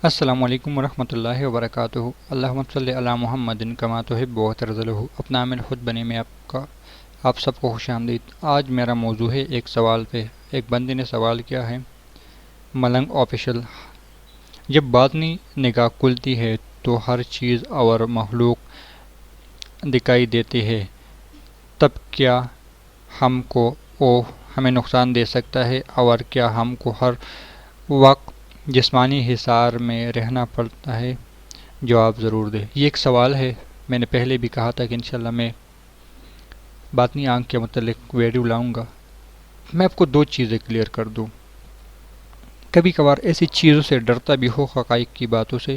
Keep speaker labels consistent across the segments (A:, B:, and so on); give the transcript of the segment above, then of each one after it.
A: السلام علیکم ورحمۃ اللہ وبرکاتہ۔ اللہم صلی علی محمد کما تحب و ترضى۔ اپنا عمل خود بنے میں آپ سب کو خوش آمدید۔ آج میرا موضوع ہے ایک سوال پہ۔ ایک بندے نے سوال کیا ہے، ملنگ آفیشل، جب باطنی نگاہ کھلتی ہے تو ہر چیز اور مخلوق دکھائی دیتی ہے، تب کیا ہمیں نقصان دے سکتا ہے، اور کیا ہم کو ہر وقت جسمانی حصار میں رہنا پڑتا ہے؟ جواب ضرور دے۔ یہ ایک سوال ہے، میں نے پہلے بھی کہا تھا کہ انشاءاللہ میں باطنی آنکھ کے متعلق ویڈیو لاؤں گا۔ میں آپ کو دو چیزیں کلیئر کر دوں۔ کبھی کبھار ایسی چیزوں سے ڈرتا بھی ہو، حقائق کی باتوں سے۔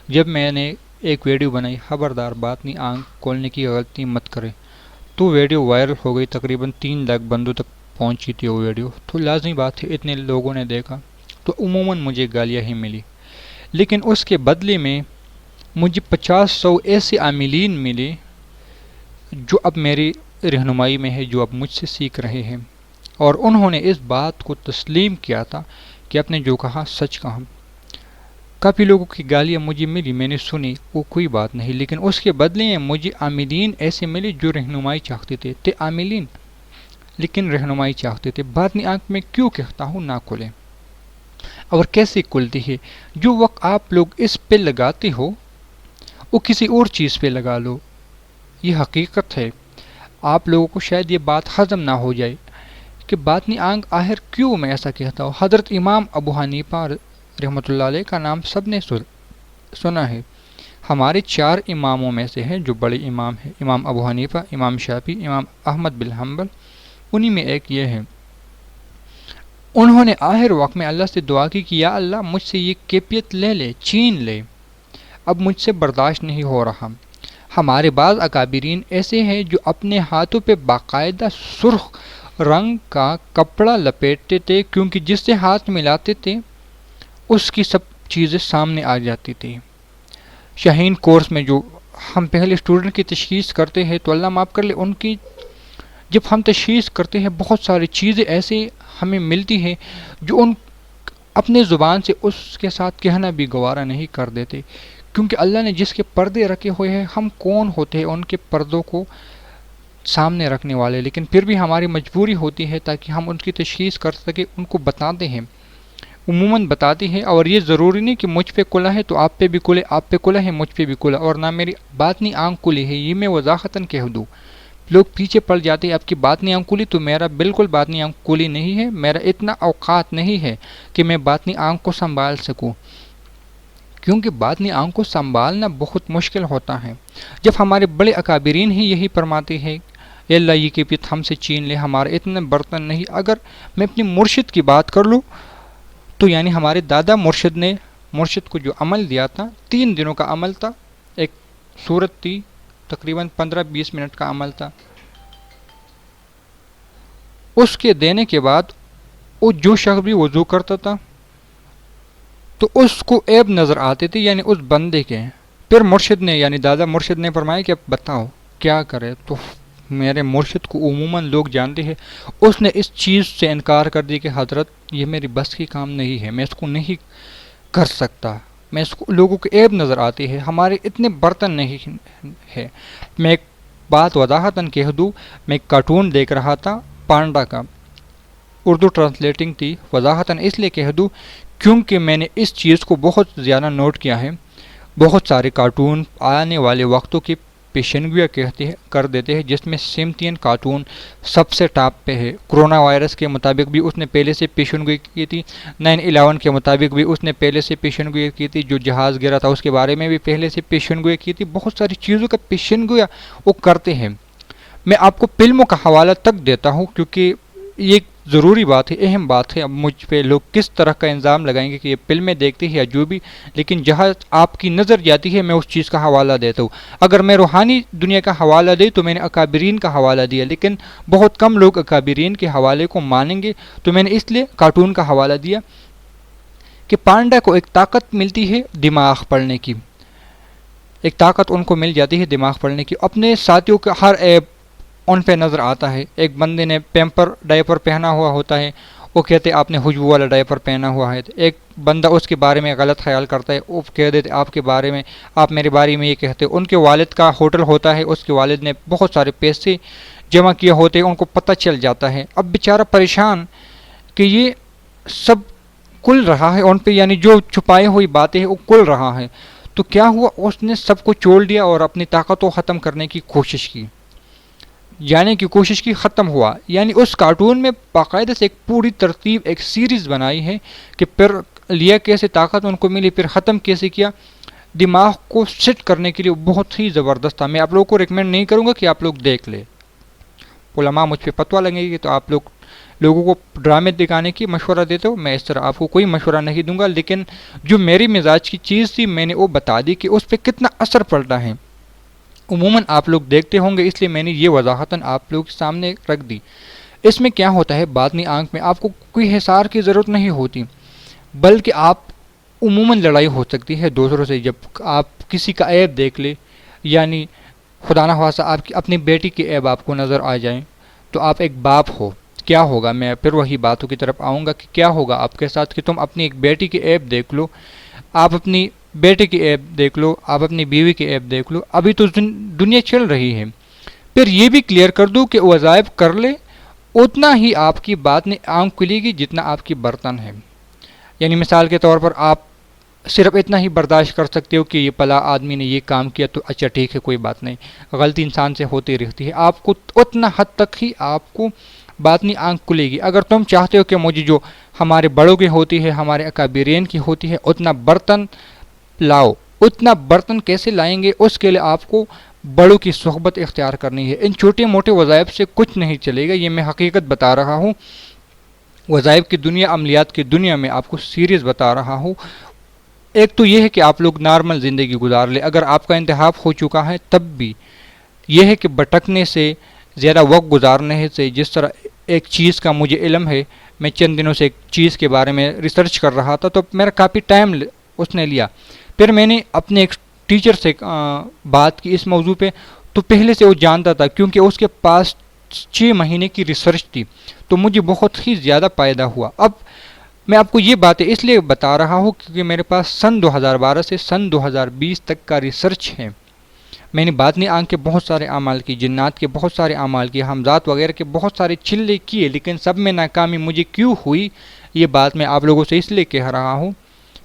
A: جب میں نے ایک ویڈیو بنائی، خبردار باطنی آنکھ کھولنے کی غلطی مت کرے، تو ویڈیو وائرل ہو گئی، تقریباً 3 لاکھ بندوں تک پہنچی تھی وہ ویڈیو۔ تو لازمی بات ہے اتنے لوگوں نے دیکھا، تو عموماً مجھے گالیاں ہی ملی، لیکن اس کے بدلے میں مجھے 50-100 ایسے عاملین ملے جو اب میری رہنمائی میں ہے، جو اب مجھ سے سیکھ رہے ہیں، اور انہوں نے اس بات کو تسلیم کیا تھا کہ آپ نے جو کہا سچ کہا۔ کافی لوگوں کی گالیاں مجھے ملی، میں نے سنی، وہ کوئی بات نہیں، لیکن اس کے بدلے میں مجھے عاملین ایسے ملے جو رہنمائی چاہتے تھے عاملین، لیکن رہنمائی چاہتے تھے۔ باطنی آنکھ میں کیوں کہتا ہوں نہ کھولیں، اور کیسے کھلتی ہے؟ جو وقت آپ لوگ اس پہ لگاتے ہو وہ کسی اور چیز پہ لگا لو، یہ حقیقت ہے۔ آپ لوگوں کو شاید یہ بات ہضم نہ ہو جائے کہ باطنی آنکھ آخر کیوں میں ایسا کہتا ہوں۔ حضرت امام ابو حنیفہ رحمۃ اللہ علیہ کا نام سب نے سنا ہے، ہمارے 4 اماموں میں سے ہیں جو بڑے امام ہیں، امام ابو حنیفہ، امام شافعی، امام احمد بن حنبل، انہی میں ایک یہ ہے۔ انہوں نے آخر وقت میں اللہ سے دعا کی کہ یا اللہ مجھ سے یہ کیفیت لے لے، چھین لے، اب مجھ سے برداشت نہیں ہو رہا۔ ہمارے بعض اکابرین ایسے ہیں جو اپنے ہاتھوں پہ باقاعدہ سرخ رنگ کا کپڑا لپیٹتے تھے، کیونکہ جس سے ہاتھ ملاتے تھے اس کی سب چیزیں سامنے آ جاتی تھی۔ شاہین کورس میں جو ہم پہلے اسٹوڈنٹ کی تشخیص کرتے ہیں، تو اللہ معاف کر لے، ان کی جب ہم تشخیص کرتے ہیں بہت ساری چیزیں ایسے ہمیں ملتی ہے جو ان اپنے زبان سے اس کے ساتھ کہنا بھی گوارا نہیں کر دیتے، کیونکہ اللہ نے جس کے پردے رکھے ہوئے ہیں، ہم کون ہوتے ہیں ان کے پردوں کو سامنے رکھنے والے، لیکن پھر بھی ہماری مجبوری ہوتی ہے تاکہ ہم ان کی تشخیص کر سکیں، ان کو بتاتے ہیں، عموماً بتاتی ہے۔ اور یہ ضروری نہیں کہ مجھ پہ کھلا ہے تو آپ پہ بھی کھلے، آپ پہ کھلا ہے مجھ پہ بھی کھلا، اور نہ میری باطنی آنکھ کھلی ہے، یہ میں وضاحتاً کہہ دوں۔ لوگ پیچھے پڑ جاتے ہیں آپ کی باطنی آنکھ کھلی، تو میرا بالکل باطنی آنکھ کھلی نہیں ہے، میرا اتنا اوقات نہیں ہے کہ میں باطنی آنکھ کو سنبھال سکوں، کیونکہ باطنی آنکھ کو سنبھالنا بہت مشکل ہوتا ہے۔ جب ہمارے بڑے اکابرین ہی یہی فرماتے ہیں اے اللہ یہ کیفیت ہم سے چھین لے، ہمارے اتنے برتن نہیں۔ اگر میں اپنی مرشد کی بات کر لوں تو یعنی ہمارے دادا مرشد کو جو عمل دیا تھا، 3 دنوں کا عمل تھا، ایک صورت تھی، تقریباً 15-20 منٹ کا عمل تھا۔ اس کے دینے کے بعد وہ جو شخص بھی وضو کرتا تھا تو اس کو عیب نظر آتے تھے، یعنی اس بندے کے۔ پھر مرشد نے یعنی دادا مرشد نے فرمایا کہ اب بتاؤ کیا کرے، تو میرے مرشد کو عموماً لوگ جانتے ہیں، اس نے اس چیز سے انکار کر دی کہ حضرت یہ میری بس کی کام نہیں ہے، میں اس کو نہیں کر سکتا، میں اس کو، لوگوں کے عیب نظر آتے ہیں، ہمارے اتنے برتن نہیں ہے۔ میں ایک بات وضاحتاً کہہ دوں، میں ایک کارٹون دیکھ رہا تھا پانڈا کا، اردو ٹرانسلیٹنگ تھی، وضاحتاً اس لیے کہہ دوں کیونکہ میں نے اس چیز کو بہت زیادہ نوٹ کیا ہے۔ بہت سارے کارٹون آنے والے وقتوں کی پیشنگویاں کر دیتے ہیں، جس میں سمتین کارٹون سب سے ٹاپ پہ ہے۔ کرونا وائرس کے مطابق بھی اس نے پہلے سے پیشنگوئی کی تھی، 9/11 کے مطابق بھی اس نے پہلے سے پیشنگوئی کی تھی، جو جہاز گرا تھا اس کے بارے میں بھی پہلے سے پیشنگوئی کی تھی۔ بہت ساری چیزوں کا پیشنگویاں وہ کرتے ہیں۔ میں آپ کو فلموں کا حوالہ تک دیتا ہوں، کیونکہ یہ ضروری بات ہے، اہم بات ہے۔ اب مجھ پہ لوگ کس طرح کا الزام لگائیں گے کہ یہ فلمیں دیکھتے ہیں یا جو بھی، لیکن جہاں آپ کی نظر جاتی ہے میں اس چیز کا حوالہ دیتا ہوں۔ اگر میں روحانی دنیا کا حوالہ دے تو میں نے اکابرین کا حوالہ دیا، لیکن بہت کم لوگ اکابرین کے حوالے کو مانیں گے، تو میں نے اس لیے کارٹون کا حوالہ دیا کہ پانڈا کو ایک طاقت ملتی ہے دماغ پڑھنے کی، ایک طاقت ان کو مل جاتی ہے دماغ پڑھنے کی، اپنے ساتھیوں کا ہر عیب ان پہ نظر آتا ہے۔ ایک بندے نے پیمپر ڈائپر پہنا ہوا ہوتا ہے، وہ کہتے آپ نے خوشبو والا ڈائپر پہنا ہوا ہے، ایک بندہ اس کے بارے میں غلط خیال کرتا ہے، وہ کہہ دیتے آپ کے بارے میں، آپ میرے بارے میں یہ کہتے، ان کے والد کا ہوٹل ہوتا ہے، اس کے والد نے بہت سارے پیسے جمع کیے ہوتے ہیں، ان کو پتہ چل جاتا ہے، اب بیچارہ پریشان کہ یہ سب کل رہا ہے ان پہ، یعنی جو چھپائے ہوئی باتیں ہیں وہ کل رہا ہے، تو کیا ہوا اس نے سب کو چھوڑ دیا اور اپنی طاقت کو ختم کرنے کی کوشش کی، جانے کی کوشش کی، ختم ہوا، یعنی اس کارٹون میں باقاعدہ سے ایک پوری ترتیب ایک سیریز بنائی ہے کہ پھر لیا کیسے طاقت ان کو ملی، پھر ختم کیسے کیا، دماغ کو سیٹ کرنے کے لیے بہت ہی زبردست تھا، میں آپ لوگوں کو ریکمینڈ نہیں کروں گا کہ آپ لوگ دیکھ لیں، علماء مجھ پہ فتویٰ لگیں گے تو آپ لوگوں کو ڈرامے دکھانے کی مشورہ دیتے ہو، میں اس طرح آپ کو کوئی مشورہ نہیں دوں گا، لیکن جو میری مزاج کی چیز تھی میں نے وہ بتا دی کہ اس پہ کتنا اثر پڑتا ہے، عموماً آپ لوگ دیکھتے ہوں گے، اس لیے میں نے یہ وضاحتاً آپ لوگ کے سامنے رکھ دی۔ اس میں کیا ہوتا ہے باطنی آنکھ میں آپ کو کوئی حصار کی ضرورت نہیں ہوتی، بلکہ آپ عموماً لڑائی ہو سکتی ہے دوسروں سے، جب آپ کسی کا عیب دیکھ لے، یعنی خدا نہ خواستہ آپ کی اپنی بیٹی کے عیب آپ کو نظر آ جائیں، تو آپ ایک باپ ہو، کیا ہوگا، میں پھر وہی باتوں کی طرف آؤں گا کہ کیا ہوگا آپ کے ساتھ کہ تم اپنی ایک بیٹی کے عیب دیکھ لو، آپ اپنی بیٹے کی عیب دیکھ لو، آپ اپنی بیوی کی عیب دیکھ لو، ابھی تو دنیا چل رہی ہے، پھر یہ بھی کلیئر کر دوں کہ وظائف کر لے اتنا ہی آپ کی بات نے آنکھ کھلے گی جتنا آپ کی برتن ہے، یعنی مثال کے طور پر آپ صرف اتنا ہی برداشت کر سکتے ہو کہ یہ پلا آدمی نے یہ کام کیا تو اچھا ٹھیک ہے کوئی بات نہیں، غلطی انسان سے ہوتی رہتی ہے، آپ کو اتنا حد تک ہی آپ کو باطنی آنکھ کھلے گی، اگر تم چاہتے ہو کہ مجھے جو ہمارے بڑوں کی ہوتی ہے، ہمارے اکابرین کی ہوتی ہے، اتنا برتن لاؤ، اتنا برتن کیسے لائیں گے، اس کے لیے آپ کو بڑوں کی صحبت اختیار کرنی ہے، ان چھوٹے موٹے وظائف سے کچھ نہیں چلے گا، یہ میں حقیقت بتا رہا ہوں، وظائف کی دنیا، عملیات کی دنیا میں آپ کو سیریز بتا رہا ہوں، ایک تو یہ ہے کہ آپ لوگ نارمل زندگی گزار لیں، اگر آپ کا انتخاب ہو چکا ہے تب بھی یہ ہے کہ بھٹکنے سے، زیادہ وقت گزارنے سے، جس طرح ایک چیز کا مجھے علم ہے، میں چند دنوں سے ایک چیز کے بارے میں ریسرچ کر رہا تھا تو میرا کافی ٹائم اس نے لیا، پھر میں نے اپنے ایک ٹیچر سے بات کی اس موضوع پہ، تو پہلے سے وہ جانتا تھا کیونکہ اس کے پاس 6 مہینے کی ریسرچ تھی، تو مجھے بہت ہی زیادہ فائدہ ہوا۔ اب میں آپ کو یہ باتیں اس لیے بتا رہا ہوں کیونکہ میرے پاس سن 2012 سے سن 2020 تک کا ریسرچ ہے، میں نے باطنی آنکھ کے بہت سارے اعمال کی، جنات کے بہت سارے اعمال کی، حمزات وغیرہ کے بہت سارے چلے کیے، لیکن سب میں ناکامی مجھے کیوں ہوئی، یہ بات میں آپ لوگوں سے اس لیے کہہ رہا ہوں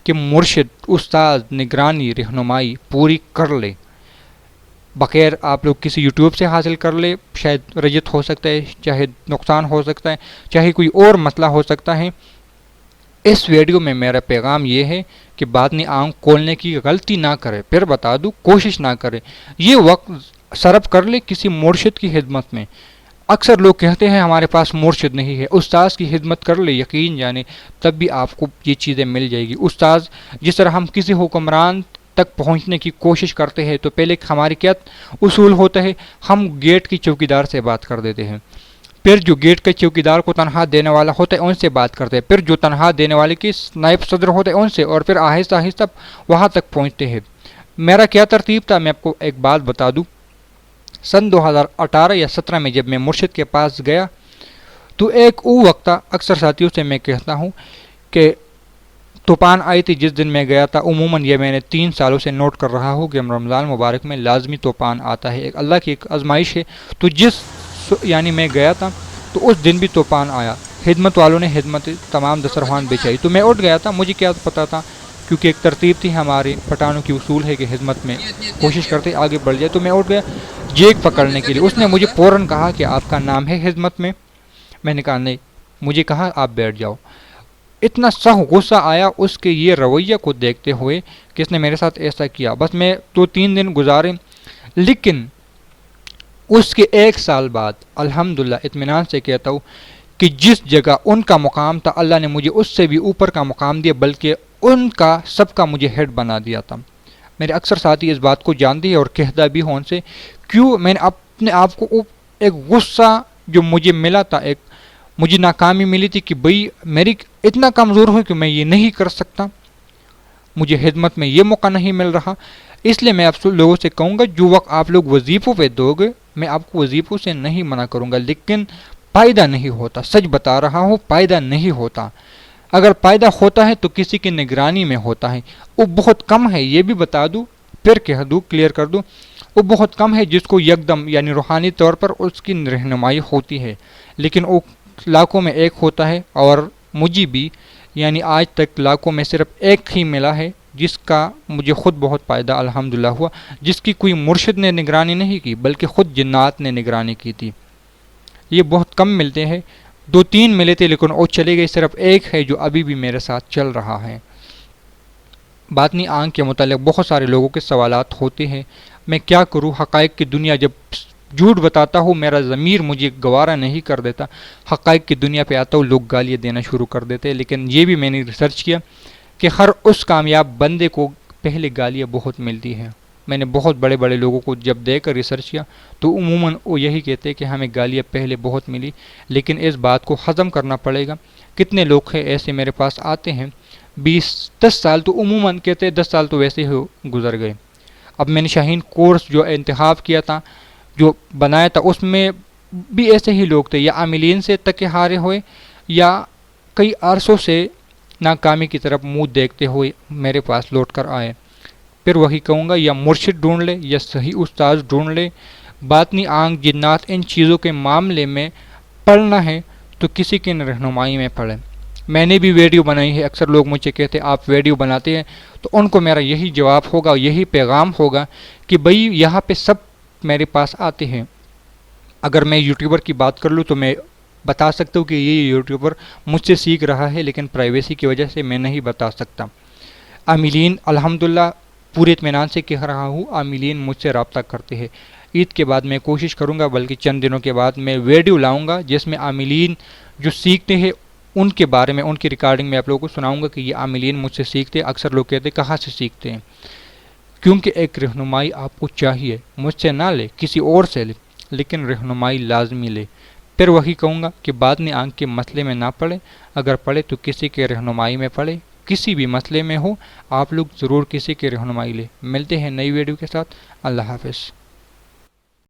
A: کہ مرشد، استاد، نگرانی، رہنمائی پوری کر لے، بغیر آپ لوگ کسی یوٹیوب سے حاصل کر لے، شاید رجت ہو سکتا ہے، چاہے نقصان ہو سکتا ہے، چاہے کوئی اور مسئلہ ہو سکتا ہے، اس ویڈیو میں میرا پیغام یہ ہے کہ باطنی آنکھ کھولنے کی غلطی نہ کرے، پھر بتا دوں کوشش نہ کرے، یہ وقت صرف کر لے کسی مرشد کی خدمت میں، اکثر لوگ کہتے ہیں ہمارے پاس مرشد نہیں ہے، استاذ کی خدمت کر لے، یقین جانے تب بھی آپ کو یہ چیزیں مل جائے گی، استاذ جس طرح ہم کسی حکمران تک پہنچنے کی کوشش کرتے ہیں تو پہلے ہماری کیا اصول ہوتا ہے، ہم گیٹ کی چوکیدار سے بات کر دیتے ہیں، پھر جو گیٹ کے چوکیدار کو تنخواہ دینے والا ہوتا ہے ان سے بات کرتے ہیں، پھر جو تنخواہ دینے والے کی نائب صدر ہوتے ہیں ان سے، اور پھر آہستہ آہستہ وہاں تک پہنچتے ہیں۔ میرا کیا ترتیب تھا، میں آپ کو ایک بات بتا دوں، سن 2018 یا 17 میں جب میں مرشد کے پاس گیا تو ایک وہ وقت تھا، اکثر ساتھیوں سے میں کہتا ہوں کہ طوفان آئی تھی جس دن میں گیا تھا، عموماً یہ میں نے 3 سالوں سے نوٹ کر رہا ہوں کہ رمضان مبارک میں لازمی طوفان آتا ہے، ایک اللہ کی ایک آزمائش ہے، تو یعنی میں گیا تھا تو اس دن بھی طوفان آیا، خدمت والوں نے خدمت تمام دسترخوان بچھائی، تو میں اٹھ گیا تھا، مجھے کیا پتا تھا، کیونکہ ایک ترتیب تھی ہمارے پٹھانوں کی اصول ہے کہ خدمت میں کوشش کرتے آگے بڑھ جائے، تو میں اٹھ گیا جیک پکڑنے کے لیے، اس نے مجھے فوراً کہا کہ آپ کا نام ہے خدمت میں نے کہا نہیں، مجھے کہا آپ بیٹھ جاؤ، اتنا سخت غصہ آیا اس کے یہ رویہ کو دیکھتے ہوئے کہ اس نے میرے ساتھ ایسا کیا، بس میں 2-3 دن گزارے، لیکن اس کے 1 سال بعد الحمدللہ اطمینان سے کہتا ہوں کہ جس جگہ ان کا مقام تھا اللہ نے مجھے اس سے بھی اوپر کا مقام دیا، بلکہ ان کا سب کا مجھے ہیڈ بنا دیا تھا۔ میرے اکثر ساتھی اس بات کو جانتے ہیں اور کہتا بھی ہوں ان سے، کیوں میں نے اپنے آپ کو ایک غصہ جو مجھے ملا تھا، ایک مجھے ناکامی ملی تھی کہ بھئی میری اتنا کمزور ہوں کہ میں یہ نہیں کر سکتا، مجھے خدمت میں یہ موقع نہیں مل رہا، اس لیے میں آپ لوگوں سے کہوں گا جو وقت آپ لوگ وظیفوں پہ دو گے، میں آپ کو وظیفوں سے نہیں منع کروں گا، لیکن پائیدہ نہیں ہوتا، سچ بتا رہا ہوں، پائیدہ نہیں ہوتا۔ اگر پائیدہ ہوتا ہے تو کسی کی نگرانی میں ہوتا ہے، وہ بہت کم ہے، یہ بھی بتا دوں، پھر کہہ دوں، کلیئر کر دوں، وہ بہت کم ہے جس کو یکدم یعنی روحانی طور پر اس کی رہنمائی ہوتی ہے، لیکن وہ لاکھوں میں ایک ہوتا ہے، اور مجھے بھی یعنی آج تک لاکھوں میں صرف ایک ہی ملا ہے جس کا مجھے خود بہت فائدہ الحمدللہ ہوا، جس کی کوئی مرشد نے نگرانی نہیں کی بلکہ خود جنات نے نگرانی کی تھی۔ یہ بہت کم ملتے ہیں، 2-3 ملے تھے لیکن وہ چلے گئے، صرف ایک ہے جو ابھی بھی میرے ساتھ چل رہا ہے۔ باطنی آنکھ کے متعلق بہت سارے لوگوں کے سوالات ہوتے ہیں، میں کیا کروں؟ حقائق کی دنیا جب جھوٹ بتاتا ہوں میرا ضمیر مجھے گوارا نہیں کر دیتا، حقائق کی دنیا پہ آتا ہوں لوگ گالیاں دینا شروع کر دیتے ہیں، لیکن یہ بھی میں نے ریسرچ کیا کہ ہر اس کامیاب بندے کو پہلے گالیاں بہت ملتی ہیں۔ میں نے بہت بڑے بڑے لوگوں کو جب دیکھ کر ریسرچ کیا تو عموماً وہ یہی کہتے کہ ہمیں گالیاں پہلے بہت ملی، لیکن اس بات کو ہضم کرنا پڑے گا۔ کتنے لوگ ہیں ایسے میرے پاس آتے ہیں 10 سال تو عموماً کہتے ہیں 10 سال تو ویسے ہی گزر گئے۔ اب میں نے شاہین کورس جو انتخاب کیا تھا، جو بنایا تھا، اس میں بھی ایسے ہی لوگ تھے، یا عاملین سے تک ہارے ہوئے یا کئی عرصوں سے ناکامی کی طرف منہ دیکھتے ہوئے میرے پاس لوٹ کر آئے۔ پھر وہی کہوں گا، یا مرشد ڈھونڈ لے یا صحیح استاذ ڈھونڈ لے۔ باطنی آنکھ، جنات، ان چیزوں کے معاملے میں پڑھنا ہے تو کسی کی رہنمائی میں پڑھیں۔ میں نے بھی ویڈیو بنائی ہے، اکثر لوگ مجھے کہتے ہیں آپ ویڈیو بناتے ہیں، تو ان کو میرا یہی جواب ہوگا، یہی پیغام ہوگا کہ بھئی یہاں پہ سب میرے پاس آتے ہیں۔ اگر میں یوٹیوبر کی بات کر لوں تو میں بتا سکتا ہوں کہ یہ یوٹیوبر مجھ سے سیکھ رہا ہے، لیکن پرائیویسی کی وجہ سے میں نہیں بتا سکتا۔ عاملین الحمدللہ پورے اطمینان سے کہہ رہا ہوں، عاملین مجھ سے رابطہ کرتے ہیں۔ عید کے بعد میں کوشش کروں گا، بلکہ چند دنوں کے بعد میں ویڈیو لاؤں گا جس میں عاملین جو سیکھتے ہیں ان کے بارے میں، ان کی ریکارڈنگ میں آپ لوگوں کو سناؤں گا کہ یہ عاملین مجھ سے سیکھتے ہیں۔ اکثر لوگ کہتے ہیں کہاں سے سیکھتے ہیں؟ کیونکہ ایک رہنمائی آپ کو چاہیے، مجھ سے نہ لے، کسی اور سے لے، لیکن رہنمائی لازمی لے۔ پھر وہی کہوں گا کہ باطنی آنکھ کے مسئلے میں نہ پڑے، اگر پڑھے تو کسی کے رہنمائی میں پڑھے، کسی بھی مسئلے میں ہو آپ لوگ ضرور کسی کی رہنمائی لے۔ ملتے ہیں نئی ویڈیو کے ساتھ، اللہ حافظ۔